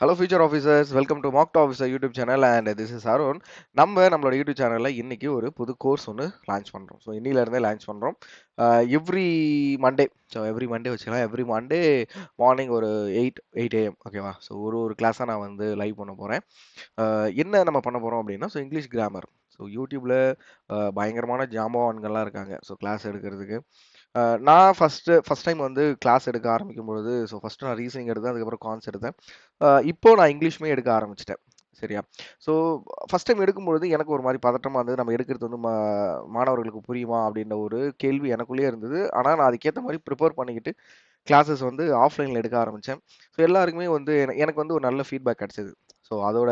Hello future officers, welcome to mock to officer YouTube channel and this is Arun. நம்மளோட YouTube சேனலில் இன்னைக்கு ஒரு புது கோர்ஸ் ஒன்று லான்ச் பண்ணுறோம். ஸோ இன்னிலேருந்தே லான்ச் பண்ணுறோம். Every Monday, so every Monday வச்சுக்கலாம். எவ்ரி மண்டே மார்னிங் ஒரு 8 AM, ஓகேவா? ஸோ ஒரு கிளாஸாக நான் வந்து லைவ் பண்ண போகிறேன். என்ன நம்ம பண்ண போகிறோம் அப்படின்னா, ஸோ இங்கிலீஷ் கிராமர். ஸோ யூடியூப்பில் பயங்கரமான ஜாம்பவான்கள்லாம் இருக்காங்க ஸோ கிளாஸ் எடுக்கிறதுக்கு. நான் ஃபர்ஸ்ட் டைம் வந்து கிளாஸ் எடுக்க ஆரம்பிக்கும் பொழுது, ஸோ ஃபர்ஸ்ட் நான் ரீசனிங் எடுத்தேன், அதுக்கப்புறம் கான்ஸ் எடுத்தேன். இப்போ நான் இங்கிலீஷுமே எடுக்க ஆரம்பிச்சிட்டேன். சரியா? ஸோ ஃபர்ஸ்ட் டைம் எடுக்கும்பொழுது எனக்கு ஒரு மாரி பதட்டமா இருந்தது. நம்ம எடுக்கிறது வந்து மாணவர்களுக்கு புரியுமா? அப்படின்ற ஒரு கேள்வி எனக்குள்ளேயே இருந்தது. ஆனா நான் அதுக்கேத்த மாரி ப்ரிப்பேர் பண்ணிக்கிட்டு கிளாஸஸ் வந்து ஆஃப்லைன்ல எடுக்க ஆரம்பிச்சேன். ஸோ எல்லாருக்குமே வந்து எனக்கு வந்து ஒரு நல்ல ஃபீட்பேக் கிடைச்சது. ஸோ அதோட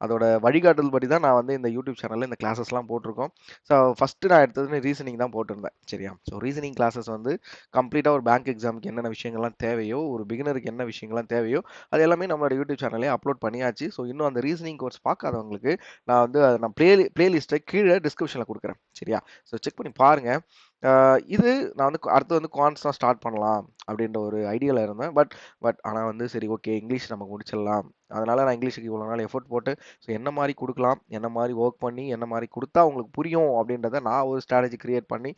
அதோட வழிகாட்டுதல் படி தான் நான் வந்து இந்த யூடியூப் சேனல்ல இந்த கிளாஸஸ்லாம் போட்டிருக்கோம். ஸோ ஃபர்ஸ்ட்டு நான் எடுத்தது ரீசனிங் தான் போட்டிருந்தேன். சரியா? ஸோ ரீசனிங் கிளாஸஸ் வந்து கம்ப்ளீட்டா ஒரு பேங்க் எக்ஸாமுக்கு என்னென்ன விஷயங்கள்லாம் தேவையோ, ஒரு பிகினருக்கு என்ன விஷயங்கள்லாம் தேவையோ, அது எல்லாமே நம்மளோட யூடியூப் சேனல்லே அப்லோட் பண்ணியாச்சு. ஸோ இன்னும் அந்த ரீசனிங் கோர்ஸ் பார்க்காதவங்களுக்கு நான் பிளேலிஸ்ட்டை கீழே டிஸ்கிரிப்ஷனில் கொடுக்குறேன். சரியா? ஸோ செக் பண்ணி பாருங்க. இது நான் வந்து அடுத்து வந்து குவான்ட்ஸ் தான் ஸ்டார்ட் பண்ணலாம் அப்படின்ற ஒரு ஐடியால இருந்தேன். ஆனா வந்து சரி, ஓகே, இங்கிலீஷ் நமக்கு முடிச்சிடலாம். அதனால நான் இங்கிலீஷுக்கு இவ்வளோ நாள் எஃபோர்ட் போட்டு ஸோ என்ன மாரி குடுக்கலாம், என்ன மாரி ஒர்க் பண்ணி, என்ன மாரி குடுத்தா உங்களுக்கு புரியும் அப்படின்றத நான் ஒரு ஸ்ட்ராட்டஜி கிரியேட் பண்ணி,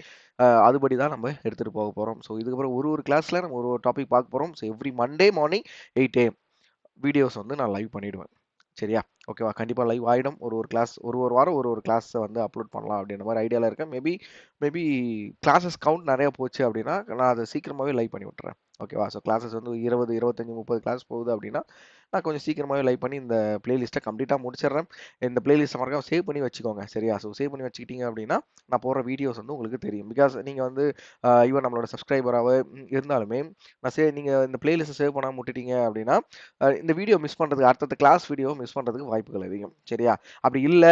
அதுபடி தான் நம்ம எடுத்துட்டு போக போறோம். ஸோ இதுக்கப்புறம் ஒரு கிளாஸ்ல நம்ம ஒரு டாபிக் பார்க்க போறோம். So every Monday morning 8 AM videos வந்து நான் லைவ் பண்ணிடுவேன். சரியா? ஓகேவா? கண்டிப்பா லைவ் ஆயிடும். ஒரு கிளாஸ் ஒரு வாரம் ஒரு கிளாஸ வந்து அப்லோட் பண்ணலாம் அப்படின்ற மாரி ஐடியால இருக்கேன். மேபி கிளாஸஸ் கவுண்ட் நெறைய போச்சு அப்படின்னா, நான் அத சீக்கிரமாவே லைவ் பண்ணி விட்டுறேன். ஓகேவா? ஸோ கிளாஸஸ் வந்து 20, 25, 30 கிளாஸ் போகுது அப்படின்னா, நான் கொஞ்சம் சீக்கிரமாவே லைவ் பண்ணி இந்த பிளேலிஸ்ட்ட கம்ப்ளீட்டா முடிச்சிடுறேன். இந்த பிளேலிஸ்ட்ட மறக்காம சேவ் பண்ணி வச்சுக்கோங்க. சரியா? ஸோ சேவ் பண்ணி வச்சுக்கிட்டீங்க அப்படின்னா, நான் போடுற வீடியோஸ் வந்து உங்களுக்கு தெரியும். பிகாஸ் நீங்க வந்து ஈவன் நம்மளோட சப்ஸ்கிரைபராவே இருந்தாலுமே, நீங்க இந்த பிளேலிஸ்ட்ட சேவ் பண்ணாம விட்டுட்டீங்க அப்படின்னா, இந்த வீடியோ மிஸ் பண்றதுக்கு, அடுத்தடுத்த கிளாஸ் வீடியோ மிஸ் பண்றதுக்கு வாய்ப்புகள் அதிகம். சரியா? அப்படி இல்ல,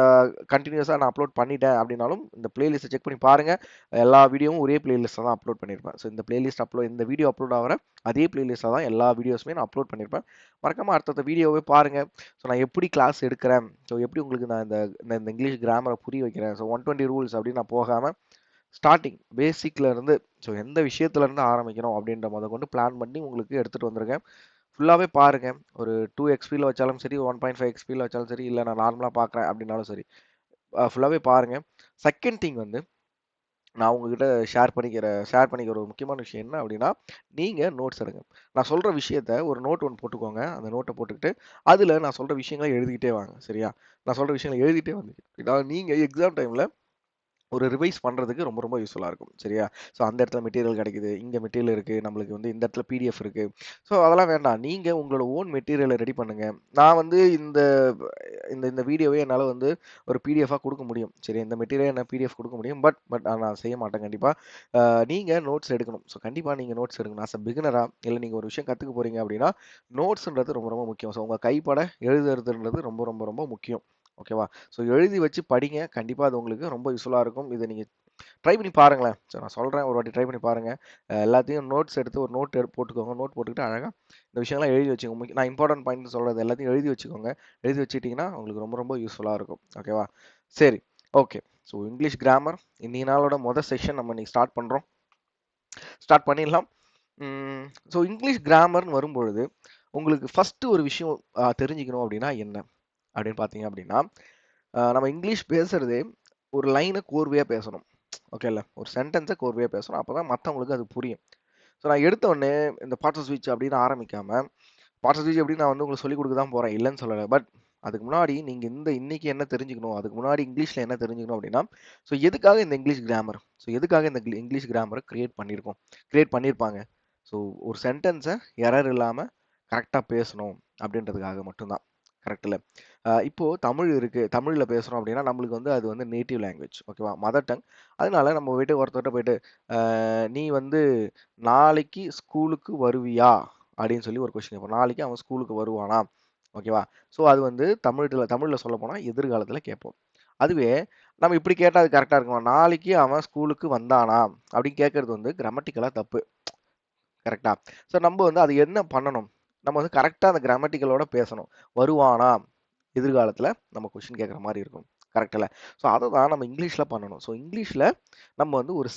அ கன்டினியூஸா நான் அப்லோட் பண்ணிட்டேன் அப்படின்னாலும், இந்த பிளேலிஸ்ட்ட செக் பண்ணி பாருங்க. எல்லா வீடியோவும் ஒரே பிளேலிஸ்ட்ல தான் அப்லோட் பண்ணியிருப்பேன். ஸோ இந்த வீடியோ அப்லோட் ஆகுற அதே பிளேலிஸ்ட்ல தான் எல்லா வீடியோஸுமே நான் அப்லோட் பண்ணியிருப்பேன். மறக்காம அடுத்தடுத்த வீடியோவே பாருங்க. ஸோ நான் எப்படி கிளாஸ் எடுக்கிறேன், ஸோ எப்படி உங்களுக்கு நான் இந்த இந்த இந்த இங்கிலீஷ் கிராமரை புரிய வைக்கிறேன். ஸோ 120 ரூல்ஸ் அப்படின்னு நான் போகாம, ஸ்டார்ட்டிங் பேசிக்ல இருந்து, ஸோ எந்த விஷயத்துல இருந்து ஆரம்பிக்கணும் அப்படின்ற கொண்டு பிளான் பண்ணி உங்களுக்கு எடுத்துட்டு வந்திருக்கேன். ஃபுல்லாவே பாருங்க. ஒரு 2 எக்ஸ்பில வச்சாலும் சரி, 1.5 எக்ஸ்பில வச்சாலும் சரி, இல்ல நான் நார்மலா பார்க்குறேன் அப்படின்னாலும் சரி, ஃபுல்லாவே பாருங்க. செகண்ட் திங் வந்து நான் உங்ககிட்ட ஷேர் பண்ணிக்கிற ஒரு முக்கியமான விஷயம் என்ன அப்படின்னா, நீங்க நோட்ஸ் எடுங்க. நான் சொல்ற விஷயத்த ஒரு நோட் ஒண்ணு போட்டுக்கோங்க. அந்த நோட்ட போட்டுக்கிட்டு, அதுல நான் சொல்ற விஷயங்கள எழுதிக்கிட்டே வாங்க. சரியா? நான் சொல்ற விஷயங்கள எழுதிட்டே வந்து நீங்க எக்ஸாம் டைம்ல ஒரு ரிவைஸ் பண்றதுக்கு ரொம்ப ரொம்ப யூஸ்ஃபுல்லா இருக்கும். சரியா? ஸோ அந்த இடத்துல மெட்டீரியல் கிடைக்குது. இங்க மெட்டீரியல் இருக்கு. நம்மளுக்கு வந்து இந்த இடத்துல பிடிஎஃப் இருக்கு. ஸோ அதெல்லாம் வேண்டாம். நீங்க உங்களோட ஓன் மெட்டீரியல ரெடி பண்ணுங்க. நான் வந்து இந்த இந்த இந்த வீடியோவே என்னால வந்து ஒரு பிடிஎஃபா குடுக்க முடியும். சரி, இந்த மெட்டீரியல் என்னால பிடிஎஃப் குடுக்க முடியும். பட் நான் செய்ய மாட்டேன் கண்டிப்பா. நீங்க நோட்ஸ் எடுக்கணும். ஸோ கண்டிப்பா நீங்க நோட்ஸ் எடுக்கணும். ஆஸ் அ பிகினரா இல்ல நீங்க ஒரு விஷயம் கத்துக்க போறீங்க அப்படின்னா, நோட்ஸ்ன்றது ரொம்ப ரொம்ப முக்கியம். ஸோ உங்க கைப்பட எழுதுறதுன்றது ரொம்ப ரொம்ப ரொம்ப முக்கியம். ஓகேவா? ஸோ எழுதி வச்சு படிங்க. கண்டிப்பா அது உங்களுக்கு ரொம்ப யூஸ்ஃபுல்லா இருக்கும். இத நீங்க ட்ரை பண்ணி பாருங்களேன். ஸோ நான் சொல்றேன், ஒரு வாட்டி ட்ரை பண்ணி பாருங்க. எல்லாத்தையும் நோட்ஸ் எடுத்து ஒரு போட்டுக்கோங்க. நோட் போட்டுக்கிட்டு அழகா இந்த விஷயங்கள்லாம் எழுதி வச்சுக்கோங்க. நான் இம்பார்ட்டன்ட் பாயிண்ட் சொல்றது எல்லாத்தையும் எழுதி வச்சுக்கோங்க. எழுதி வச்சுக்கிட்டீங்கன்னா உங்களுக்கு ரொம்ப ரொம்ப யூஸ்ஃபுல்லா இருக்கும். ஓகேவா? சரி. ஓகே. ஸோ இங்கிலீஷ் கிராமர் இன்னைய நாளோட செஷன் நம்ம இன்னைக்கு ஸ்டார்ட் பண்றோம். ஸ்டார்ட் பண்ணிடலாம். ஸோ இங்கிலீஷ் கிராமர்னு வரும்பொழுது, உங்களுக்கு ஃபர்ஸ்ட் ஒரு விஷயம் தெரிஞ்சுக்கணும் அப்படின்னா என்ன? அப்படின்னு பார்த்தீங்க அப்படின்னா, நம்ம இங்கிலீஷ் பேசுறதே ஒரு லைன கோர்வையா பேசணும். ஓகேல்ல. ஒரு சென்டென்ஸ கோர்வையா பேசணும். அப்பதான் மத்தவங்களுக்கு அது புரியும். ஸோ நான் எடுத்த உடனே இந்த பார்ட்ஸ் ஆஃப் ஸ்பீச் அப்படின்னு ஆரம்பிக்காம, பார்ட்ஸ் ஆஃப் ஸ்பீச் அப்படின்னு நான் வந்து உங்களுக்கு சொல்லிக் குடுக்க தான் போறேன். இல்லன்னு சொல்லல. அதுக்கு முன்னாடி நீங்க இன்னைக்கு என்ன தெரிஞ்சுக்கணும்? அதுக்கு முன்னாடி இங்கிலீஷ்ல என்ன தெரிஞ்சுக்கணும் அப்படின்னா, ஸோ எதுக்காக இந்த இங்கிலீஷ் கிராமர்? ஸோ எதுக்காக இந்த இங்கிலீஷ் கிராமர கிரியேட் பண்ணியிருப்பாங்க. ஸோ ஒரு சென்டென்ஸ எரர் இல்லாம கரெக்ட்டா பேசணும் அப்படின்றதுக்காக மட்டும் தான். கரெக்ட்ல. இப்போ தமிழ் இருக்கு. தமிழ்ல பேசுறோம் அப்படின்னா, நம்மளுக்கு வந்து அது வந்து நேட்டிவ் லாங்குவேஜ். ஓகேவா? Mother tongue. அதனால நம்ம ஒருத்தர்ட்ட போயிட்டு, "நீ வந்து நாளைக்கு ஸ்கூலுக்கு வருவியா?" அப்படின்னு சொல்லி ஒரு கொஸ்டின் கேட்போம். நாளைக்கு அவன் ஸ்கூலுக்கு வருவானா? ஓகேவா? ஸோ அது வந்து தமிழ்ல சொல்லப்போனா எதிர்காலத்துல கேட்போம். அதுவே நம்ம இப்படி கேட்டா அது கரெக்ட்டா இருக்குமா? "நாளைக்கு அவன் ஸ்கூலுக்கு வந்தானா?" அப்படின்னு கேட்கறது வந்து கிராமட்டிக்கலா தப்பு. கரெக்ட்டா? ஸோ நம்ப வந்து அது என்ன பண்ணணும்? நம்ம வந்து கரெக்ட்டா அந்த கிராமட்டிக்கலோட பேசணும். வருவானா? எதிர்காலத்துல நம்ம கொஸ்டின் கேட்குற மாரி இருக்கும். கரெக்ட்டுல்ல? ஸோ அத தான் நம்ம இங்கிலீஷ்ல பண்ணணும். ஸோ இங்கிலீஷ்ல நம்ம வந்து ஒரு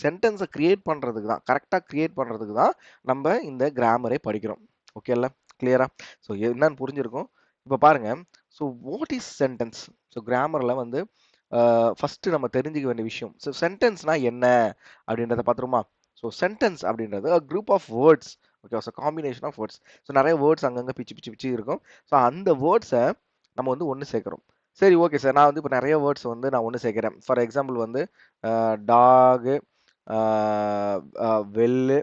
கிரியேட் பண்றதுக்கு தான், கரெக்ட்டா கிரியேட் பண்றதுக்கு தான் நம்ப இந்த கிராமரே படிக்கிறோம். ஓகேல்ல? கிளியரா? ஸோ என்னன்னு புரிஞ்சிருக்கும். இப்போ பாருங்க. So what is sentence? So கிராமர்ல வந்து ஃபர்ஸ்ட் நம்ம தெரிஞ்சுக்க வேண்டிய விஷயம். ஸோ சென்டென்ஸ்னா என்ன அப்படின்றத பார்த்துருமா? ஸோ சென்டென்ஸ் அப்படின்றது group of words. Okay, so combination of words. So நிறைய வேர்ட்ஸ் அங்கங்கே பிச்சு பிச்சு பிச்சு இருக்கும். ஸோ அந்த வேர்ட்ஸை நம்ம வந்து ஒன்று சேர்க்குறோம். சரி, ஓகே சார், நான் வந்து இப்போ நிறைய வேர்ட்ஸ் வந்து நான் ஒன்று சேர்க்கிறேன். ஃபார் எக்ஸாம்பிள் வந்து டாகு, வெல்லு,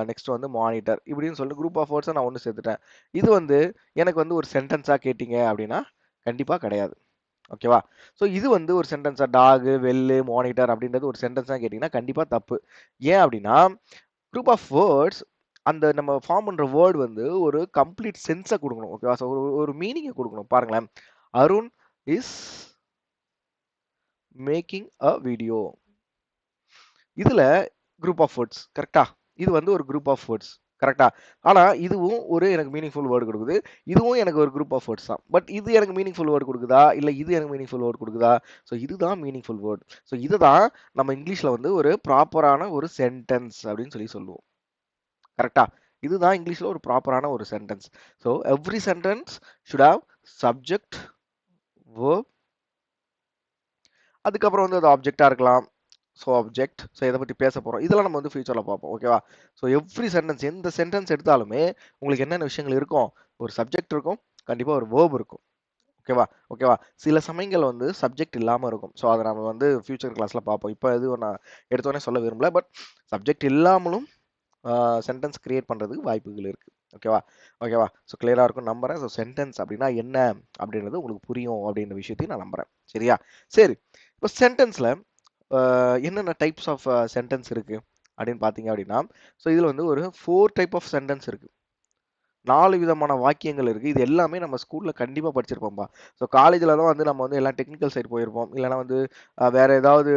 நெக்ஸ்ட் வந்து மானிட்டர் இப்படின்னு சொல்லிட்டு குரூப் ஆஃப் வேர்ட்ஸை நான் ஒன்று சேர்த்துட்டேன். இது வந்து எனக்கு வந்து ஒரு சென்டென்ஸாக கேட்டிங்க அப்படின்னா கண்டிப்பாக கிடையாது. ஓகேவா? ஸோ இது வந்து ஒரு சென்டென்ஸா, டாகு, வெல்லு, மானிட்டர் அப்படின்றது ஒரு சென்டென்ஸா கேட்டிங்கன்னா கண்டிப்பாக தப்பு. ஏன் அப்படின்னா குரூப் ஆஃப் வேர்ட்ஸ் அந்த நம்ம ஃபார்ம் பண்ற வேர்ட் வந்து ஒரு கம்ப்ளீட் சென்ஸை கொடுக்கணும். ஓகேவா? ஸோ ஒரு மீனிங்கை கொடுக்கணும். பாருங்களேன், Arun is making a video. இதுல குரூப் ஆஃப் வேர்ட்ஸ் கரெக்டா? இது வந்து ஒரு குரூப் ஆஃப் வேர்ட்ஸ் கரெக்டா? ஆனா இதுவும் ஒரு எனக்கு மீனிங்ஃபுல் வேர்டு கொடுக்குது. இதுவும் எனக்கு ஒரு குரூப் ஆஃப் வேர்ட்ஸ் தான். பட் இது எனக்கு மீனிங்ஃபுல் வேர்டு கொடுக்குதா, இல்ல இது எனக்கு மீனிங்ஃபுல் வேர்டு கொடுக்குதா? ஸோ இதுதான் மீனிங்ஃபுல் வேர்டு. ஸோ இதுதான் நம்ம இங்கிலீஷ்ல வந்து ஒரு ப்ராப்பரான ஒரு சென்டென்ஸ் அப்படின்னு சொல்லுவோம். கரெக்டா? இதுதான் இங்கிலீஷ்ல ஒரு ப்ராப்பரான ஒரு sentence. So every sentence should have subject, verb, அதுக்கப்புறம் வந்து அது ஆப்ஜெக்டா இருக்கலாம். So object. ஸோ இதை பற்றி பேச போகிறோம். இதெல்லாம் நம்ம வந்து ஃபியூச்சரில் பார்ப்போம். ஓகேவா? ஸோ எவ்ரி சென்டென்ஸ், எந்த சென்டென்ஸ் எடுத்தாலுமே உங்களுக்கு என்னென்ன விஷயங்கள் இருக்கும்? ஒரு சப்ஜெக்ட் இருக்கும், கண்டிப்பாக ஒரு வேர்ப் இருக்கும். ஓகேவா? ஓகேவா? சில சமயங்கள் வந்து சப்ஜெக்ட் இல்லாமல் இருக்கும். ஸோ அதை நம்ம வந்து ஃபியூச்சர் கிளாஸில் பார்ப்போம். இப்போ எதுவும் நான் எடுத்தோடனே சொல்ல விரும்பல. பட் சப்ஜெக்ட் இல்லாமலும் சென்டென்ஸ் கிரியேட் பண்ணுறதுக்கு வாய்ப்புகள் இருக்குது. ஓகேவா? ஓகேவா? ஸோ கிளியராக இருக்கும் நம்புறேன். ஸோ சென்டென்ஸ் அப்படின்னா என்ன அப்படின்றது உங்களுக்கு புரியும் அப்படின்ற விஷயத்தையும் நான் நம்புறேன். சரியா? சரி, இப்போ சென்டென்ஸில் என்னென்ன டைப்ஸ் ஆஃப் சென்டென்ஸ் இருக்கு அப்படின்னு பார்த்தீங்க அப்படின்னா, ஸோ இதில் வந்து ஒரு 4 டைப் ஆஃப் சென்டென்ஸ் இருக்கு. 4 விதமான வாக்கியங்கள் இருக்கு. இது எல்லாமே நம்ம ஸ்கூல்ல கண்டிப்பா படிச்சிருப்போம்பா. ஸோ காலேஜ்ல தான் வந்து நம்ம வந்து எல்லாம் டெக்னிக்கல் சைடு போயிருப்போம். இல்லைன்னா வந்து வேற ஏதாவது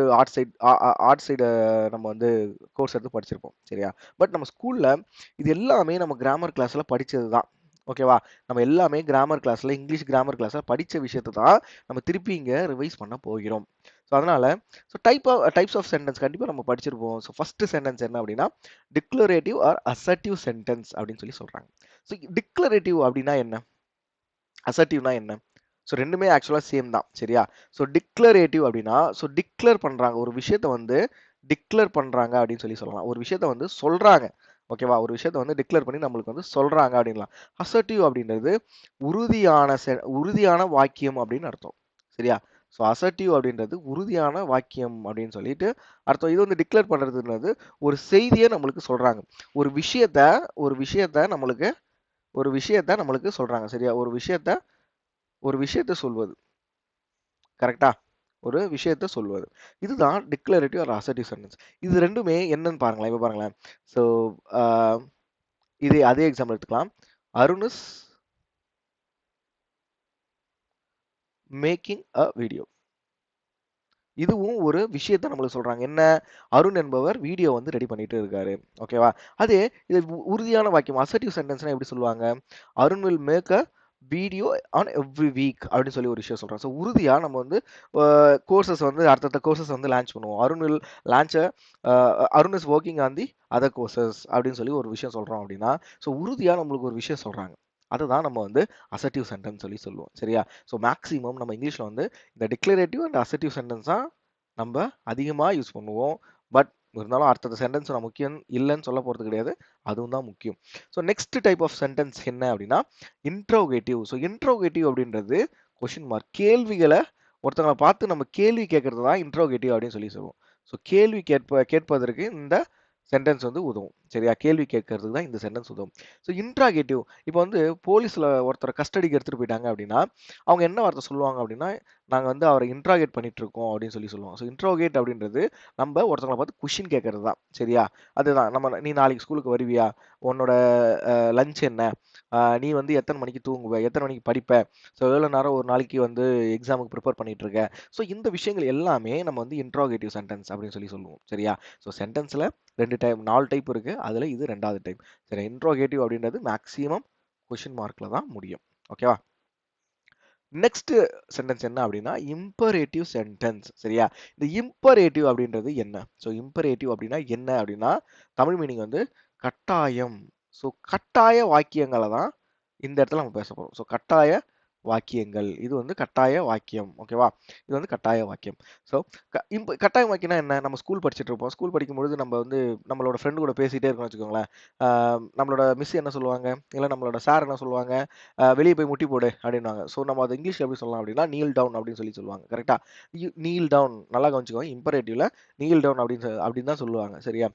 ஆர்ட் சைடு நம்ம வந்து கோர்ஸ் எடுத்து படிச்சிருப்போம். சரியா? பட் நம்ம ஸ்கூல்ல இது எல்லாமே நம்ம கிராமர் கிளாஸ்ல படிச்சது தான். ஓகேவா? நம்ம எல்லாமே கிராமர் கிளாஸ்ல, இங்கிலீஷ் கிராமர் கிளாஸ்ல படிச்ச விஷயத்த தான் நம்ம திருப்பி இங்க ரிவைஸ் பண்ண போகிறோம். ஸோ அதனால டைப்ஸ் ஆஃப் சென்டென்ஸ் கண்டிப்பா நம்ம படிச்சிருப்போம். ஸோ ஃபர்ஸ்ட் சென்டென்ஸ் என்ன அப்படின்னா, டிக்ளரேட்டிவ் ஆர் அசர்ட்டிவ் சென்டென்ஸ் அப்படின்னு சொல்றாங்க. ஸோ டிக்ளரேட்டிவ் அப்படின்னா என்ன? அசர்ட்டிவ்னா என்ன? ஸோ ரெண்டுமே ஆக்சுவலா சேம் தான். சரியா? ஸோ டிக்ளரேட்டிவ் அப்படின்னா, ஸோ டிக்ளேர் பண்றாங்க. ஒரு விஷயத்த வந்து டிக்ளேர் பண்றாங்க அப்படின்னு சொல்லலாம். ஒரு விஷயத்த வந்து சொல்றாங்க. ஓகேவா? ஒரு விஷயத்த வந்து டிக்ளேர் பண்ணி நம்மளுக்கு வந்து சொல்றாங்க அப்படின்லாம். அசர்ட்டிவ் அப்படின்றது உறுதியான வாக்கியம் அப்படின்னு அர்த்தம். சரியா? ஸோ அசர்ட்டிவ் அப்படின்றது உறுதியான வாக்கியம் அப்படின்னு சொல்லிட்டு அர்த்தம். இது வந்து டிக்ளேர் பண்றதுன்றது ஒரு செய்தியை நம்மளுக்கு சொல்றாங்க. ஒரு விஷயத்த ஒரு விஷயத்த நம்மளுக்கு ஒரு விஷயத்த நம்மளுக்கு சொல்றாங்க. சரியா? ஒரு விஷயத்த சொல்வது. கரெக்ட்டா? ஒரு விஷயத்த சொல்வது. இதுதான் டிக்ளரேட்டிவ் ஆர் அசர்ட்டிவ் சென்டென்ஸ். இது 2மே என்னன்னு பாருங்களேன். இப்ப பாருங்களேன். ஸோ அ அதே எக்ஸாம்பிள் எடுத்துக்கலாம். Arun is making a video. இதுவும் ஒரு விஷயத்த நம்மளுக்கு சொல்றாங்க. என்ன? அருண் என்பவர் வீடியோ வந்து ரெடி பண்ணிட்டு இருக்காரு. ஓகேவா? அதே இது உறுதியான வாக்கியம். அசர்ட்டிவ் சென்டென்ஸ்னா எப்படி சொல்லுவாங்க? Arun will make a video on every week அப்படின்னு சொல்லி ஒரு விஷயம் சொல்றாங்க. ஸோ உறுதியா நம்ம வந்து கோர்சஸ் வந்து அடுத்தடுத்த கோர்சஸ் வந்து லான்ச் பண்ணுவோம். Launch Arun is working on the other courses அப்படின்னு சொல்லி ஒரு விஷயம் சொல்றோம் அப்படின்னா, ஸோ உறுதியா நம்மளுக்கு ஒரு விஷயம் சொல்றாங்க. அதுதான் நம்ம வந்து அசர்ட்டிவ் சென்டென்ஸ் சொல்லுவோம். சரியா? ஸோ மேக்ஸிமம் நம்ம இங்கிலீஷ்ல வந்து இந்த டிக்ளரேட்டிவ் அண்ட் அசர்ட்டிவ் சென்டென்ஸ் தான் நம்ம அதிகமா யூஸ் பண்ணுவோம். பட் இருந்தாலும் அடுத்தடுத்த சென்டென்ஸ் நான் முக்கியம் இல்லைன்னு சொல்ல போறது கிடையாது. அதுவும் தான் முக்கியம். So next type of sentence என்ன அப்படின்னா, இன்ட்ரோகேட்டிவ். ஸோ இன்ட்ரோகேட்டிவ் அப்படின்றது கொஸ்டின் மார்க். கேள்விகளை ஒருத்தவங்களை பார்த்து நம்ம கேள்வி கேட்கறது தான் இன்ட்ரோகேட்டிவ் அப்படின்னு சொல்லுவோம். ஸோ கேள்வி கேட்பதற்கு இந்த சென்டென்ஸ் வந்து உதவும். சரியா? கேள்வி கேட்கறதுக்கு தான் இந்த சென்டென்ஸ் உதவும். ஸோ இன்ட்ராகேட்டிவ், இப்போ வந்து போலீஸ்ல ஒருத்தரை கஸ்டடிக்கு எடுத்துட்டு போயிட்டாங்க அப்படின்னா, அவங்க என்ன வார்த்தை சொல்லுவாங்க அப்படின்னா, நாங்க வந்து அவரை இன்ட்ராகேட் பண்ணிட்டு இருக்கோம் அப்படின்னு சொல்லுவாங்க. ஸோ இன்ட்ரோகேட் அப்படின்றது நம்ம ஒருத்தவங்களை பார்த்து கொஸ்டின் கேட்கறது தான். சரியா? அதுதான் நீ நாளைக்கு ஸ்கூலுக்கு வருவியா? உன்னோட லஞ்ச் என்ன? நீ வந்து எத்தனை மணிக்கு தூங்குவ? எத்தனை மணிக்கு படிப்ப? ஸோ எவ்வளோ நேரம் ஒரு நாளைக்கு வந்து எக்ஸாமுக்கு ப்ரிப்பேர் பண்ணிட்டு இருக்க? ஸோ இந்த விஷயங்கள் எல்லாமே நம்ம வந்து இன்ட்ராகேட்டிவ் சென்டென்ஸ் அப்படின்னு சொல்லுவோம். சரியா? ஸோ சென்டென்ஸ்ல 4 டைப் இருக்கு. அதுல இது 2வது டைப். சரி, இன்ட்ரோகேட்டிவ் அப்படின்றது மேக்ஸிமம் கொஸ்டின் மார்க்ல தான் முடியும். ஓகேவா? நெக்ஸ்ட் சென்டென்ஸ் என்ன அப்படின்னா இம்பரேட்டிவ் சென்டென்ஸ். சரியா? இந்த இம்பரேட்டிவ் அப்படின்றது என்ன? ஸோ இம்பரேட்டிவ் அப்படின்னா என்ன அப்படின்னா தமிழ் மீனிங் வந்து கட்டாயம். ஸோ கட்டாய வாக்கியங்களை தான் இந்த இடத்துல நம்ம பேச போறோம். ஸோ கட்டாய வாக்கியங்கள். இது வந்து கட்டாய வாக்கியம். ஓகேவா? இது வந்து கட்டாய வாக்கியம். ஸோ கட்டாய வாக்கியம்னா என்ன? நம்ம ஸ்கூல் படிச்சுட்டு இருப்போம். ஸ்கூல் படிக்கும்பொழுது நம்ம வந்து நம்மளோட ஃப்ரெண்ட் கூட பேசிட்டே இருக்கோம்னு வச்சுக்கோங்களேன். ஆ நம்மளோட மிஸ் என்ன சொல்லுவாங்க? இல்ல நம்மளோட சார் என்ன சொல்லுவாங்க? வெளிய போய் முட்டி போடு அப்படின்னுவாங்க. ஸோ நம்ம அத இங்கிலீஷ்ல எப்படி சொல்லலாம் அப்படின்னா, நீல் டவுன் அப்படின்னு சொல்லுவாங்க. கரெக்ட்டா? நீல் டவுன் நல்லா கவனிச்சுக்கோங்க. இம்பரேட்டிவ்ல நீல் டவுன் அப்படின்னு தான் சொல்லுவாங்க. சரியா?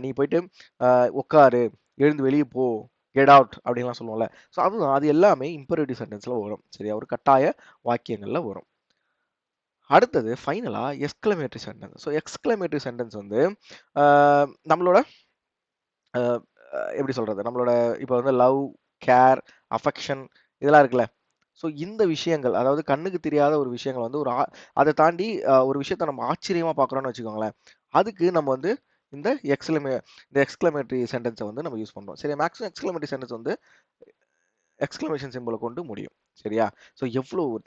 நீ போயிட்டு உட்காரு, எழுந்து வெளிய போ, கெட் அவுட் அப்படின்லாம் சொல்லுவோம்ல. ஸோ அதுதான் அது எல்லாமே இம்பரேட்டிவ் சென்டென்ஸ்ல வரும். சரியா? ஒரு கட்டாய வாக்கியங்கள்ல வரும். அடுத்தது ஃபைனலா exclamatory sentence. So exclamatory sentence வந்து அ நம்மளோட அ எப்படி சொல்றது? நம்மளோட இப்ப வந்து லவ், கேர், அஃபெக்ஷன் இதெல்லாம் இருக்குல்ல. ஸோ இந்த விஷயங்கள் அதாவது கண்ணுக்கு தெரியாத ஒரு விஷயங்கள் வந்து அத தாண்டி ஒரு விஷயத்த நம்ம ஆச்சரியமா பார்க்குறோம்னு வச்சுக்கோங்களேன். அதுக்கு நம்ம வந்து இந்த இந்த எக்ஸ்க்ளமேட்டரி சென்டென்ஸ வந்து நம்ம யூஸ் பண்றோம். சரியா? மேக்ஸிமம் எக்ஸ்க்ளமேட்டரி சென்டென்ஸ் வந்து எக்ஸ்க்ளமேஷன் சிம்பல கொண்டு முடியும். சரியா? ஸோ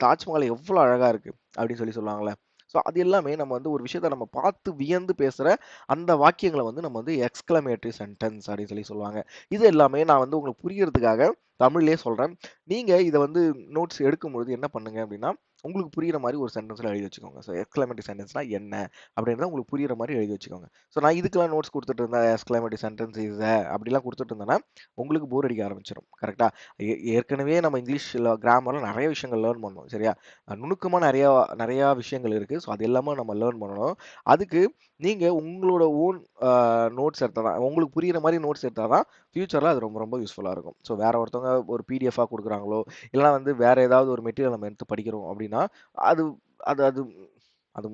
தாஜ்மஹால் எவ்ளோ அழகா இருக்கு அப்படின்னு சொல்லுவாங்கல்ல. ஸோ அது எல்லாமே நம்ம வந்து ஒரு விஷயத்த நம்ம பார்த்து வியந்து பேசுற அந்த வாக்கியங்கள வந்து நம்ம வந்து எக்ஸ்க்ளமேட்டரி சென்டென்ஸ் அப்படின்னு சொல்லுவாங்க. இது எல்லாமே நான் வந்து உங்களுக்கு புரியறதுக்காக தமிழ்லயே சொல்றேன். நீங்க இத வந்து நோட்ஸ் எடுக்கும்பொழுது என்ன பண்ணுங்க அப்படின்னா, உங்களுக்கு புரியிற மாரி ஒரு சென்டென்ஸ்ல எழுதி வச்சுக்கோங்க. ஸோ எக்ஸ்க்ளமேட்டரி சென்டென்ஸ்னா என்ன? அப்படின்றத உங்களுக்கு புரியிற மாரி எழுதி வச்சுக்கோங்க. ஸோ நான் இதுக்கெல்லாம் நோட்ஸ் குடுத்துட்டு இருந்தேன். எக்ஸ்க்ளமேட்டரி சென்டென்ஸ் இஸ் அப்படிலாம் குடுத்துட்டு இருந்தேன்னா, உங்களுக்கு போர் அடிக்க ஆரம்பிச்சுரும். கரெக்ட்டா? ஏற்கனவே நம்ம இங்கிலீஷ்ல கிராமர்ல நெறைய விஷயங்கள் லேர்ன் பண்ணோம். சரியா? நுணுக்கமா நெறையா நெறையா விஷயங்கள் இருக்கு. ஸோ அது எல்லாமே நம்ம லேர்ன் பண்ணணும். அதுக்கு நீங்க உங்களோட ஓன் நோட்ஸ் எடுத்தா தான் உங்களுக்கு புரியிற மாரி நோட்ஸ் எடுத்தா தான் ஃபியூச்சர்ல அது ரொம்ப ரொம்ப யூஸ்ஃபுல்லா இருக்கும். ஸோ வேற ஒருத்தவங்க ஒரு பிடிஎஃபா குடுக்குறாங்களோ, இல்லனா வந்து வேற ஏதாவது ஒரு மெட்டீரியல் நம்ம எடுத்து படிக்கிறோம் அப்டின்னா, அது அது அது அது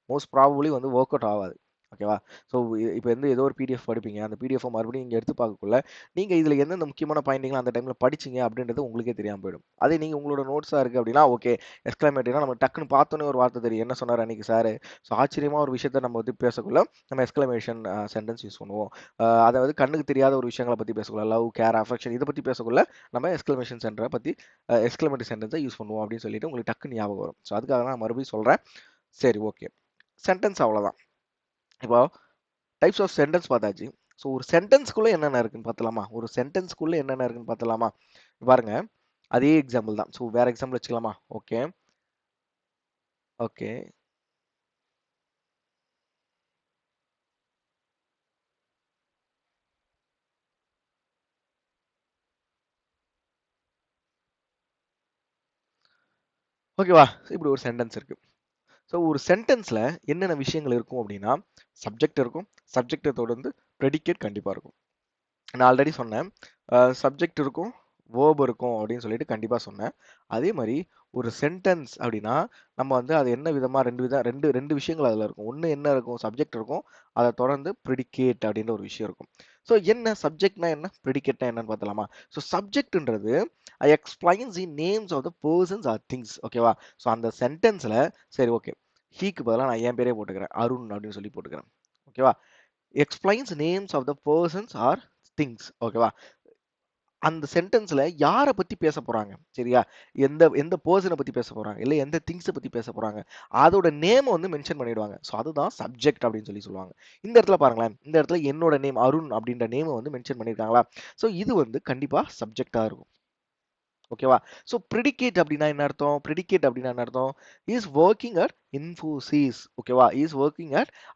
மோஸ்ட் ப்ராபபிலி வந்து வொர்க் அவுட் ஆவாது. ஓகேவா? ஸோ இப்ப வந்து ஏதோ ஒரு பிடிஎஃப் படிப்பீங்க. அந்த பிடிஎஃப்ப மறுபடியும் இங்க எடுத்து பார்க்கக்குள்ள, நீங்க இதுல எந்தெந்த முக்கியமான பாயிண்ட்லாம் அந்த டைம்ல படிச்சீங்க அப்டின்றது உங்களுக்கே தெரியாம போயிடும். அதே நீங்க உங்களோட நோட்ஸா இருக்கு அப்டின்னா, ஓகே எக்ஸ்க்ளமேட்டரினா நம்ம டக்குனு பார்த்தோனே ஒரு வார்த்தை தெரியும். என்ன சொன்னாரு அன்னைக்கு சாரு? ஸோ ஆச்சரியமா ஒரு விஷயத்த நம்ம வந்து பேசக்குள்ள, நம்ம எக்ஸ்க்ளமேஷன் சென்டென்ஸ் யூஸ் பண்ணுவோம். அதாவது கண்ணுக்கு தெரியாத ஒரு விஷயங்கள பத்தி பேசக்குள்ள, லவ், கேர், அஃபெக்ஷன் இத பத்தி பேசக்குள்ள, நம்ம எக்ஸ்க்ளமேஷன் சென்டர பத்தி எக்ஸ்க்ளமேட்டரி சென்டென்ஸ யூஸ் பண்ணுவோம் அப்டின்னு சொல்லிட்டு உங்களுக்கு டக்குனு ஞாபகம் வரும். ஸோ அதுக்காக தான் நான் மறுபடியும் சொல்றேன். சரி ஓகே. சென்டென்ஸ் அவ்வளோதான். இப்போ டைப்ஸ் ஆஃப் சென்டென்ஸ் பார்த்தாச்சு. ஸோ ஒரு சென்டென்ஸ்க்குள்ள என்னென்ன இருக்குன்னு பார்த்தலாமா? ஒரு சென்டென்ஸ்க்குள்ள என்னென்ன இருக்குன்னு பார்த்தலாமா? பாருங்க. அதே எக்ஸாம்பிள் தான். ஸோ வேற எக்ஸாம்பிள் வச்சுக்கலாமா? ஓகே. ஓகே. ஓகேவா? இப்படி ஒரு சென்டென்ஸ் இருக்கு. ஸோ ஒரு சென்டென்ஸ்ல என்னென்ன விஷயங்கள் இருக்கும் அப்படின்னா, சப்ஜெக்ட் இருக்கும். சப்ஜெக்ட்ட தொடர்ந்து ப்ரெடிகேட் கண்டிப்பா இருக்கும். நான் ஆல்ரெடி சொன்னேன். சப்ஜெக்ட் இருக்கும், வேர்ப் இருக்கும் அப்படின்னு சொல்லிட்டு கண்டிப்பா சொன்னேன். அதே மாரி ஒரு சென்டென்ஸ் அப்படின்னா, நம்ம வந்து அது என்ன விதமா 2 விஷயங்கள் அதுல இருக்கும். ஒண்ணு என்ன இருக்கும்? சப்ஜெக்ட் இருக்கும். அத தொடர்ந்து ப்ரெடிகேட் அப்படின்ற ஒரு விஷயம் இருக்கும். ஸோ என்ன சப்ஜெக்ட்னா என்ன? ப்ரெடிகேட்னா என்னன்னு பார்த்தலாமா? ஸோ சப்ஜெக்ட்ன்றது explains the names of the persons or things. ஓகேவா? ஸோ அந்த சென்டென்ஸ்ல சரி ஓகே. ஹீக்கு பதிலா நான் என் பேரே போட்டுக்கிறேன். அருண் அப்படின்னு சொல்லி போட்டுக்கிறேன். ஓகேவா? Explains names of the persons or things. ஓகேவா? அந்த சென்டென்ஸ்ல யார பத்தி பேசப் போறாங்க? சரியா? எந்த எந்த பெர்சன பத்தி பேசப் போறாங்க? இல்ல எந்த திங்ஸ பத்தி பேசப் போறாங்க? அதோட நேம வந்து மென்ஷன் பண்ணிடுவாங்க. ஸோ அதுதான் சப்ஜெக்ட் அப்படின்னு சொல்லுவாங்க. இந்த இடத்துல பாருங்களேன். இந்த இடத்துல என்னோட நேம் அருண் அப்படின்ற நேம வந்து மென்ஷன் பண்ணியிருக்காங்களா? ஸோ இது வந்து கண்டிப்பா சப்ஜெக்ட்டா இருக்கும். ஓகேவா? ஸோ ப்ரிடிகேட் அப்டின்னா என்ன அர்த்தம்? ப்ரிடிகேட் அப்டின்னா என்ன அர்த்தம்? Is working at Infosys. ஓகேவா?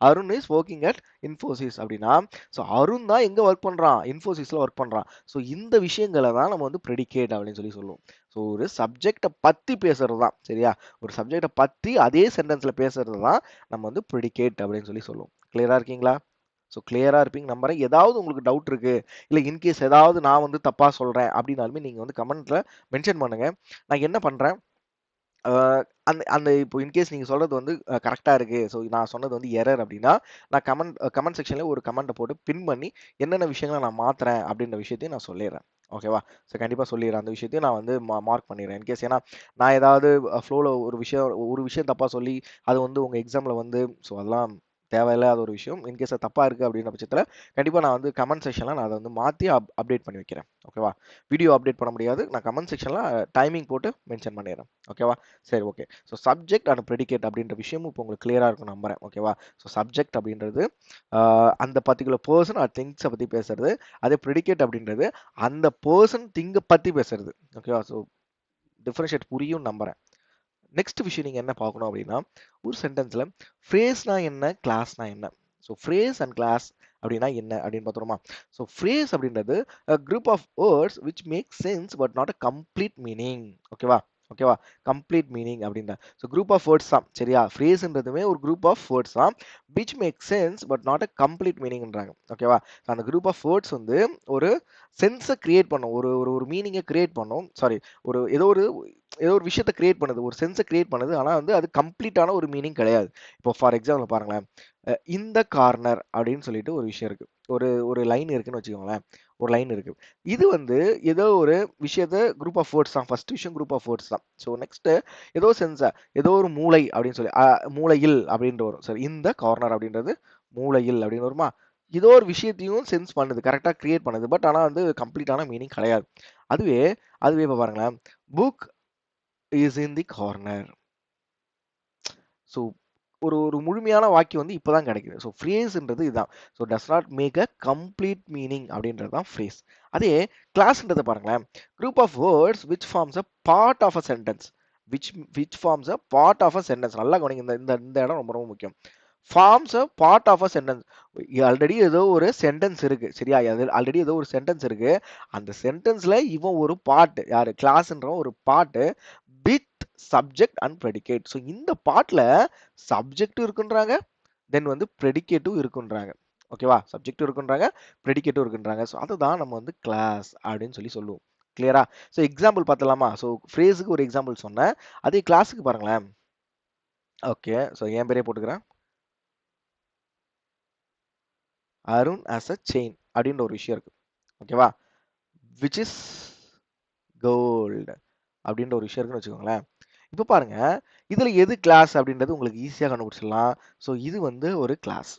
Arun is working at Infosys அப்டின்னா, ஸோ அருண் தான் எங்க வொர்க் பண்றான்? இன்ஃபோசிஸ்ல வொர்க் பண்றான். ஸோ இந்த விஷயங்கள தான் நம்ம வந்து ப்ரிடிகேட் அப்டின்னு சொல்லுவோம். ஸோ ஒரு சப்ஜெக்ட்ட பத்தி பேசுறது தான். சரியா? ஒரு சப்ஜெக்ட்ட பத்தி அதே சென்டென்ஸ்ல பேசுறது தான் நம்ம வந்து ப்ரிடிகேட் அப்டின்னு சொல்லுவோம். கிளியரா இருக்கீங்களா? ஸோ கிளியரா இருப்பீங்கன்னு நம்புறேன். ஏதாவது உங்களுக்கு டவுட் இருக்கு, இல்ல இன்கேஸ் ஏதாவது நான் வந்து தப்பா சொல்றேன் அப்டின்னாலுமே நீங்க வந்து கமெண்ட்ல மென்ஷன் பண்ணுங்க. நான் என்ன பண்றேன், அ அந்த அந்த இப்போ இன்கேஸ் நீங்க சொல்றது வந்து கரெக்ட்டா இருக்கு. ஸோ நான் சொன்னது வந்து எரர் அப்டின்னா, நான் கமெண்ட் செக்ஷன்ல ஒரு கமெண்ட்ட போட்டு பின் பண்ணி என்னென்ன விஷயங்கள நான் மாத்துறேன் அப்டின்ற விஷயத்தையும் நான் சொல்லிர்றேன். ஓகேவா? ஸோ கண்டிப்பா சொல்லிர்றேன். அந்த விஷயத்தையும் நான் வந்து மார்க் பண்ணிர்றேன். இன்கேஸ் ஏன்னா நான் ஏதாவது ஃப்ளோல ஒரு விஷயம் தப்பா சொல்லி அது வந்து உங்க எக்ஸாம்ல வந்து ஸோ அதெல்லாம் தேவையில்லாத ஒரு விஷயம். இன்கேஸ் அது தப்பா இருக்கு அப்படின்ற பட்சத்துல கண்டிப்பா நான் வந்து கமெண்ட் செக்ஷன்ல நான் அத வந்து மாத்தி அப்டேட் பண்ணி வைக்கிறேன். ஓகேவா? வீடியோ அப்டேட் பண்ண முடியாது. நான் கமெண்ட் செக்ஷன்ல டைமிங் போட்டு மென்ஷன் பண்ணிடுறேன். ஓகேவா? சரி, okay. So subject and predicate அப்படின்ற விஷயமும் இப்போ உங்களுக்கு கிளியரா இருக்கும் நம்புறேன். ஓகேவா? ஸோ சப்ஜெக்ட் அப்படின்றது அந்த பர்ட்டிகுலர் பெர்சன் ஆர் திங்ஸ பத்தி பேசுறது. அதே ப்ரெடிகேட் அப்படின்றது அந்த பெர்சன் திங்க பத்தி பேசுறது. ஓகேவா? ஸோ டிஃபரன்ஷியேட் புரியும் நம்புறேன். நெக்ஸ்ட் விஷயம் நீங்க என்ன பார்க்கணும் அப்படின்னா, ஒரு சென்டென்ஸ்ல ஃப்ரேஸ்னா என்ன, கிளாஸ்னா என்ன? ஸோ ஃப்ரேஸ் அண்ட் கிளாஸ் அப்படின்னா என்ன அப்படின்னு பார்த்துருமா? ஸோ ஃப்ரேஸ் அப்படின்றது group of words which make sense but not a complete meaning. ஓகேவா? ஓகேவா? கம்ப்ளீட் மீனிங் அப்படின்னா ஸோ குரூப் ஆஃப் வேர்ட்ஸ் தான். சரியா? ஃப்ரேஸ்ன்றதுமே ஒரு குரூப் ஆஃப் வேர்ட்ஸ் தான் which make sense but not a complete மீனிங்ன்றாங்க. ஓகேவா? அந்த குரூப் ஆஃப் வேர்ட்ஸ் வந்து ஒரு சென்ஸை கிரியேட் பண்ணும், ஒரு ஒரு ஒரு மீனிங்கை கிரியேட் பண்ணும். சாரி, ஒரு ஏதோ ஒரு விஷயத்த கிரியேட் பண்ணுது, ஒரு சென்ஸை கிரியேட் பண்ணுது. ஆனா வந்து அது கம்ப்ளீட்டான ஒரு மீனிங் கிடையாது. இப்போ ஃபார் எக்ஸாம்பிள் பாருங்களேன், இந்த கார்னர் அப்படின்னு சொல்லிட்டு ஒரு விஷயம் இருக்கு. ஒரு ஒரு லைன் இருக்குன்னு வச்சுக்கோங்களேன். ஒரு லைன் இருக்கு. இது வந்து ஏதோ ஒரு விஷயத்த குரூப் ஆஃப் வேர்ட்ஸ் தான். ஃபர்ஸ்ட் விஷயம் குரூப் ஆஃப் வேர்ட்ஸ் தான். ஸோ நெக்ஸ்ட் ஏதோ சென்ஸா ஏதோ ஒரு மூளை அப்படின்னு சொல்லி மூளையில் அப்படின்னு வரும். சரி, இந்த கார்னர் அப்படின்றது மூளையில் அப்படின்னு வருமா? ஏதோ ஒரு விஷயத்தையும் சென்ஸ் பண்ணுது, கரெக்டா கிரியேட் பண்ணுது. பட் ஆனா வந்து கம்ப்ளீட்டான மீனிங் கிடையாது. அதுவே அதுவே இப்ப பாருங்களேன், book is in the corner. So ஒரு ஒரு முழுமையான வாக்கியம் வந்து இப்பதான் கிடைக்குது. ஸோ ஃப்ரேஸ்ன்றது இதுதான். So does not make a complete meaning அப்படின்றது தான் ஃப்ரேஸ். அதே கிளாஸ்ன்றதை பாருங்களேன், group of words which forms a part of a sentence. Which which forms a part of a sentence. நல்லா கவனிங்க, இந்த இந்த இந்த இடம் ரொம்ப ரொம்ப முக்கியம். Forms a part of a sentence. Already ஏதோ ஒரு சென்டென்ஸ் இருக்கு. சரியா? ஆல்ரெடி ஏதோ ஒரு சென்டென்ஸ் இருக்கு. அந்த சென்டென்ஸ்ல இவன் ஒரு பார்ட், யாரு கிளாஸ்ன்றவன் ஒரு part with subject and predicate. So இந்த பார்ட்ல சப்ஜெக்டும் இருக்குன்றாங்க, தென் வந்து ப்ரெடிகேட்டும் இருக்குன்றாங்க. ஓகேவா? சப்ஜெக்டும் இருக்குன்றாங்க, ப்ரெடிகேட்டும் இருக்குன்றாங்க. ஸோ அதுதான் நம்ம வந்து கிளாஸ் அப்படின்னு சொல்லி சொல்லுவோம். கிளியரா? ஸோ எக்ஸாம்பிள் பார்த்தலாமா? ஸோ ஃப்ரேஸுக்கு ஒரு எக்ஸாம்பிள் சொன்னேன். அதே கிளாஸுக்கு பாருங்களேன். ஓகே. ஸோ என் பேரே போட்டுக்கிறேன். அருண் ஆஸ் அ செயின் அப்படின்ற ஒரு விஷயம் இருக்கு. ஓகேவா? விச் இஸ் கோல்டு அப்படின்ற ஒரு விஷயம் இருக்குன்னு வச்சுக்கோங்களேன். இப்ப பாருங்க, இதுல எது கிளாஸ் அப்படின்றது உங்களுக்கு ஈஸியா கண்டுபிடிச்சிடலாம். ஸோ இது வந்து ஒரு கிளாஸ்.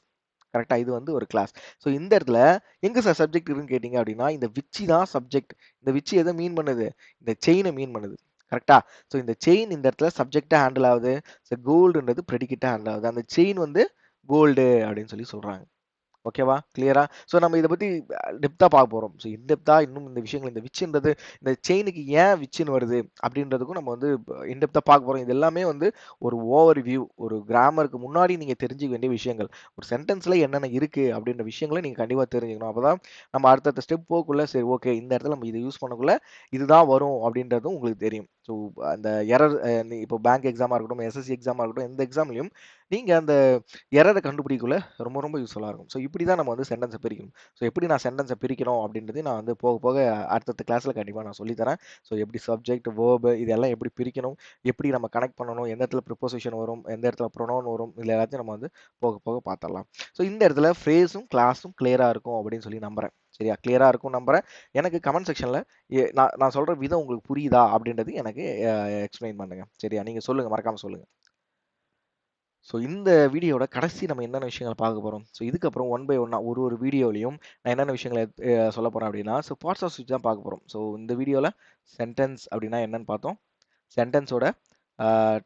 கரெக்ட்டா? இது வந்து ஒரு கிளாஸ். ஸோ இந்த இடத்துல எங்க சார் சப்ஜெக்ட் இருக்குன்னு கேட்டீங்க அப்படின்னா, இந்த விச்சி தான் சப்ஜெக்ட். இந்த விச்சி எத மீன் பண்ணுது? இந்த செயின மீன் பண்ணுது. கரெக்ட்டா? ஸோ இந்த செயின் இந்த இடத்துல சப்ஜெக்ட்டா ஹேண்டில் ஆகுது. ஸோ கோல்டுன்றது ப்ரெடிகேட்டா ஹேண்டில் ஆகுது. அந்த செயின் வந்து கோல்டு அப்படின்னு சொல்லி சொல்றாங்க. ஓகேவா? கிளியரா? ஸோ நம்ம இத பத்தி டெப்த்தா பார்க்க போறோம். ஸோ இன் டெப்த்தா இன்னும் இந்த விஷயங்கள், இந்த விட்ச்ன்றது இந்த செயினுக்கு ஏன் விட்ச்ன்னு வருது அப்படின்றதுக்கும் நம்ம வந்து இன் டெப்த்தா பார்க்க போறோம். இது எல்லாமே வந்து ஒரு ஓவர் வியூ, ஒரு கிராமருக்கு முன்னாடி நீங்க தெரிஞ்சுக்க வேண்டிய விஷயங்கள். ஒரு சென்டென்ஸ்ல என்னென்ன இருக்கு அப்படின்ற விஷயங்கள நீங்க கண்டிப்பா தெரிஞ்சுக்கணும். அப்பதான் நம்ம அடுத்தடுத்த ஸ்டெப் போகக்குள்ள சரி, ஓகே, இந்த இடத்துல நம்ம இத யூஸ் பண்ணக்குள்ள இதுதான் வரும் அப்படின்றதும் உங்களுக்கு தெரியும். ஸோ அந்த எரர் இப்போ பேங்க் எக்ஸாமா இருக்கட்டும், எஸ்எஸ்சி எக்ஸாமா இருக்கட்டும், எந்த எக்ஸாம்லயும் நீங்க அந்த எரர கண்டுபிடிக்கக்குள்ள ரொம்ப ரொம்ப யூஸ்ஃபுல்லா இருக்கும். ஸோ இப்படி தான் நம்ம வந்து சென்டென்ஸ பிரிக்கணும். ஸோ எப்படி நான் சென்டென்ஸ பிரிக்கணும் அப்படின்றதையும் நான் வந்து போக போக அடுத்தடுத்த கிளாஸ்ல கண்டிப்பா நான் சொல்லி தரேன். ஸோ எப்படி சப்ஜெக்ட், வெர்ப் இதெல்லாம் எப்படி பிரிக்கணும், எப்படி நம்ம கனெக்ட் பண்ணணும், எந்த இடத்துல ப்ரிப்போசிஷன் வரும், எந்த இடத்துல ப்ரொனவுன் வரும், இதுல எல்லாத்தையும் நம்ம வந்து போக போக பார்த்துடலாம். ஸோ இந்த இடத்துல ஃப்ரேஸும் கிளாஸும் கிளியரா இருக்கும் அப்படின்னு சொல்லி நம்புறேன். சரியா? கிளியரா இருக்கும் நம்புறேன். எனக்கு கமெண்ட் செக்ஷன்ல நான் நான் சொல்ற விதம் உங்களுக்கு புரியுதா அப்படின்றது எனக்கு எக்ஸ்பிளைன் பண்ணுங்க. சரியா? நீங்க சொல்லுங்க, மறக்காம சொல்லுங்க. ஸோ இந்த வீடியோவோட கடைசி நம்ம என்னென்ன விஷயங்கள பார்க்க போறோம். ஸோ இதுக்கப்புறம் ஒன் பை ஒன்னா ஒரு ஒரு வீடியோலயும் நான் என்னென்ன விஷயங்கள சொல்லப் போறேன் அப்படின்னா, ஸோ பார்ட்ஸ் ஆஃப் ஸ்பீச் தான் பார்க்க போறோம். ஸோ இந்த வீடியோல சென்டென்ஸ் அப்படின்னா என்னன்னு பார்த்தோம். சென்டென்ஸோட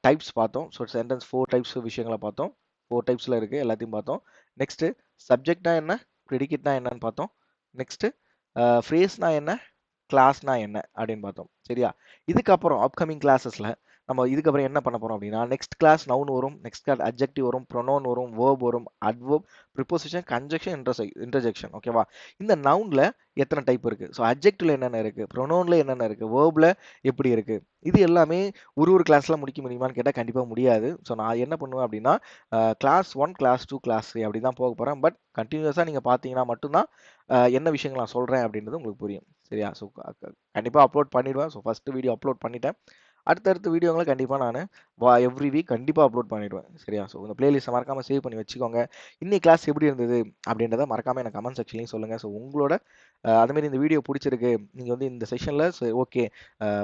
டைப்ஸ் பார்த்தோம். ஸோ சென்டென்ஸ் 4 டைப்ஸ் விஷயங்கள பார்த்தோம். 4 டைப்ஸ்ல இருக்கு. எல்லாத்தையும் பார்த்தோம். நெக்ஸ்ட் சப்ஜெக்ட்னா என்ன? ப்ரெடிகேட்னா என்னன்னு பார்த்தோம். நெக்ஸ்ட் ஃப்ரேஸ்னா என்ன? கிளாஸ்னா என்ன அப்படின்னு பார்த்தோம். சரியா? இதுக்கப்புறம் அப்கமிங் கிளாஸஸ்ல நம்ம இதுக்கப்புறம் என்ன பண்ண போறோம் அப்படின்னா, நெக்ஸ்ட் கிளாஸ் நவுன் வரும், நெக்ஸ்ட் கிளாஸ் அட்ஜெக்டிவ் வரும், ப்ரொனவுன் வரும், வேர்ப் வரும், அட்வெர்ப், ப்ரிப்போசிஷன், கன்ஜங்ஷன், இன்டர்ஜெக்ஷன். ஓகேவா? இந்த நவுன்ல எத்தனை டைப் இருக்கு? ஸோ அட்ஜெக்டிவ்ல என்னென்ன இருக்கு? ப்ரொனவுன்ல என்னென்ன இருக்கு? வேர்ப்ல எப்படி இருக்கு? இது எல்லாமே ஒரு ஒரு கிளாஸ்ல முடிக்க முடியுமான்னு கேட்டா கண்டிப்பா முடியாது. ஸோ நான் என்ன பண்ணுவேன் அப்படின்னா, கிளாஸ் 1, கிளாஸ் 2, கிளாஸ் 3 அப்படி தான் போக போறேன். பட் கன்டினியூஸா நீங்க பார்த்தீங்கன்னா மட்டும் தான் என்ன விஷயங்கள் நான் சொல்றேன் அப்படின்றது உங்களுக்கு புரியும். சரியா? ஸோ கண்டிப்பா அப்லோட் பண்ணிடுவேன். ஸோ ஃபர்ஸ்ட் வீடியோ அப்லோட் பண்ணிட்டேன். அடுத்தடுத்த வீடியோங்கள கண்டிப்பா நானு எவ்ரி வீக் கண்டிப்பா அப்லோட் பண்ணிடுவேன். சரியா? ஸோ இந்த பிளேலிஸ்ட்ட மறக்காம சேவ் பண்ணி வச்சுக்கோங்க. இன்னைக்கு கிளாஸ் எப்படி இருந்தது அப்படின்றத மறக்காம எனக்கு கமெண்ட் செக்ஷன்லயும் சொல்லுங்க. ஸோ உங்களோட அதேமாரி இந்த வீடியோ புடிச்சிருக்கு. நீங்க வந்து இந்த செஷன்ல ஓகே,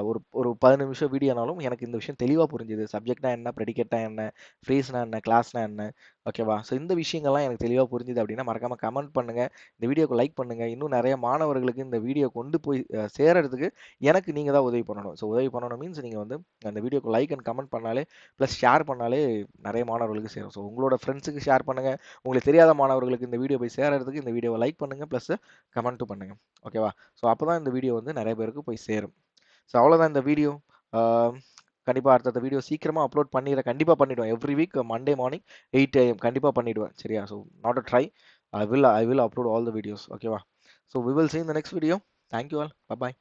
ஒரு ஒரு 15 நிமிஷம் வீடியோனாலும் எனக்கு இந்த விஷயம் தெளிவா புரிஞ்சுது. சப்ஜெக்ட்னா என்ன? ப்ரெடிகேட்னா என்ன? ஃப்ரேஸ்னா என்ன? கிளாஸ்னா என்ன? ஓகேவா? ஸோ இந்த விஷயங்கள்லாம் எனக்கு தெளிவா புரிஞ்சுது அப்படின்னா, மறக்காம கமெண்ட் பண்ணுங்க. இந்த வீடியோக்கு லைக் பண்ணுங்க. இன்னும் நெறைய மாணவர்களுக்கு இந்த வீடியோ கொண்டு போய் சேர்றதுக்கு எனக்கு நீங்க தான் உதவி பண்ணணும். ஸோ உதவி பண்ணணும் மீன்ஸ் நீங்க வந்து அந்த வீடியோக்கு லைக் அண்ட் கமெண்ட் பண்ணாலே, பிளஸ் ஷேர் பண்ணாலே நெறைய மாணவர்களுக்கு சேரும். ஸோ உங்களோட ஃப்ரெண்ட்ஸுக்கு ஷேர் பண்ணுங்க. உங்களுக்கு தெரியாத மாணவர்களுக்கு இந்த வீடியோ போய் சேர்றதுக்கு இந்த வீடியோவ லைக் பண்ணுங்க. பிளஸ் கமெண்ட்டும் பண்ணுங்க. ஓகேவா? ஸோ அப்பதான் இந்த வீடியோ வந்து நெறைய பேருக்கு போய் சேரும். ஸோ அவ்வளோதான் இந்த வீடியோ. ஆ கண்டிப்பா அடுத்தடுத்த வீடியோ சீக்கிரமா அப்லோட் பண்ணிடுறேன். கண்டிப்பா பண்ணிடுவேன். Every week Monday morning 8 AM கண்டிப்பா பண்ணிடுவேன். சரியா? So not a try. I will upload all the videos. ஓகேவா? So we will see in the next video. Thank you all. By.